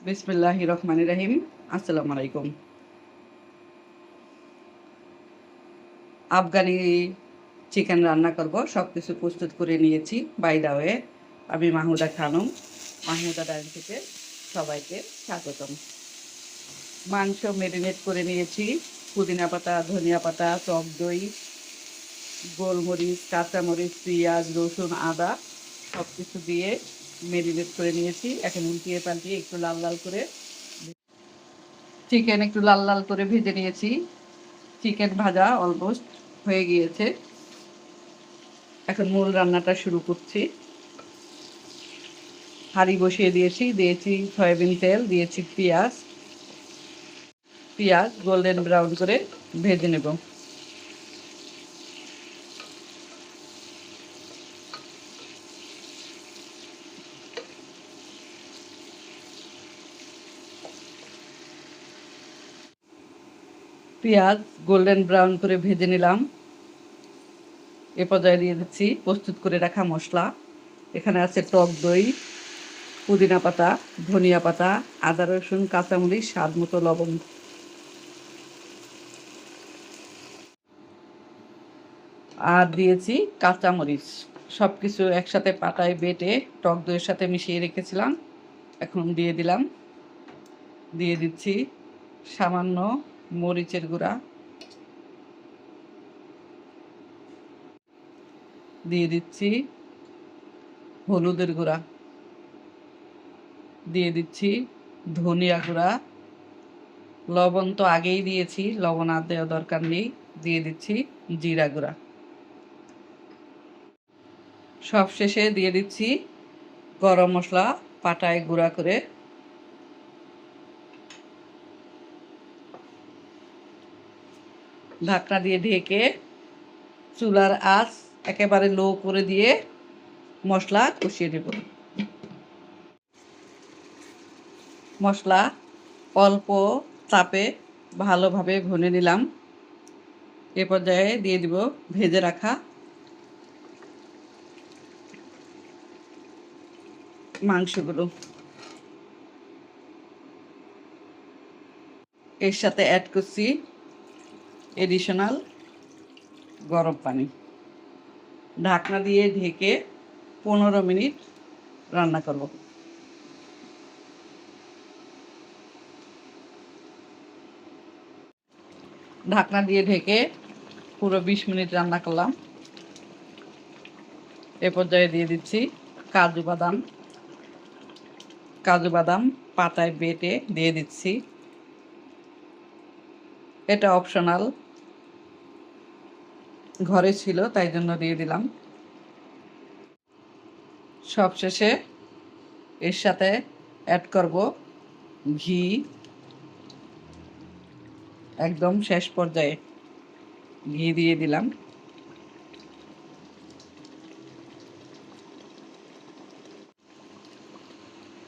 বিসমিল্লাহির রহমানির রহিম। আসসালামু আলাইকুম। আফগানি চিকেন রান্না করব, সব কিছু প্রস্তুত করে নিয়েছি। বাই দা ওয়ে, আমি মাহমুদা খানম, মাহমুদা ডাইন থেকে সবাইকে স্বাগতম। মাংস ম্যারিনেট করে নিয়েছি। পুদিনা পাতা, ধনিয়া পাতা, টক দই, গোলমরিচ, কাঁচামরিচ, পেঁয়াজ, রসুন, আদা সব কিছু দিয়ে ম্যারিনেট করে নিয়েছি। এখন উল্টিয়ে পাল্টিয়ে একটু লাল লাল করে চিকেন একটু লাল লাল করে ভেজে নিয়েছি। চিকেন ভাজা অলমোস্ট হয়ে গিয়েছে। এখন মূল রান্নাটা শুরু করছি। হাঁড়ি বসিয়ে দিয়েছি সয়াবিন তেল, দিয়েছি পেঁয়াজ গোল্ডেন ব্রাউন করে ভেজে নেব। পেঁয়াজ গোল্ডেন ব্রাউন করে ভেজে নিলাম। এ পর্যায়ে দিয়ে দিচ্ছি প্রস্তুত করে রাখা মশলা। এখানে আছে টক দই, পুদিনা পাতা, ধনিয়া পাতা, আদা রসুন, কাঁচামরিচ, স্বাদ মতো লবণ। আর দিয়েছি কাঁচামরিচ। সব কিছু একসাথে পাটায় বেটে টক দইয়ের সাথে মিশিয়ে রেখেছিলাম। এখন দিয়ে দিচ্ছি সামান্য মরিচের গুঁড়া, দিয়ে দিচ্ছি হলুদের গুঁড়া, দিয়ে দিচ্ছি ধনিয়া গুঁড়া। লবণ তো আগেই দিয়েছি, লবণ আর দেওয়া দরকার নেই। দিয়ে দিচ্ছি জিরা গুঁড়া। সব শেষে দিয়ে দিচ্ছি গরম মশলা পাটায় গুঁড়া করে। ঢাকনা দিয়ে ঢেকে চুলার আঁচ একেবারে লো করে দিয়ে মশলা কষিয়ে নেব। মশলা অল্প চাপে ভালোভাবে ভুনে নিলাম। এ পর্যায়ে দিয়ে দিব ভেজে রাখা মাংসগুলো। এর সাথে অ্যাড করছি এডিশনাল গরম পানি। ঢাকনা দিয়ে ঢেকে 15 মিনিট রান্না করব। ঢাকনা দিয়ে ঢেকে পুরো 20 মিনিট রান্না করলাম। এ পর্যায়ে দিয়ে দিচ্ছি কাজু বাদাম পাতায় বেটে দিয়ে দিচ্ছি। এটা অপশনাল, ঘরে ছিল তাই জন্য দিয়ে দিলাম। সবশেষে এর সাথে অ্যাড করব ঘি। একদম শেষ পর্যায়ে ঘি দিয়ে দিলাম।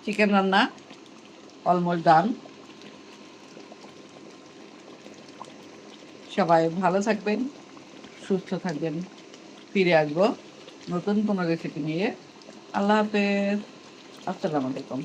চিকেন রান্না অলমোস্ট ডান। সবাই ভালো থাকবেন, সুস্থ থাকবেন। ফিরে আসবো নতুন কোনো রেসিপি নিয়ে। আল্লাহ হাফেজ। আসসালামু আলাইকুম।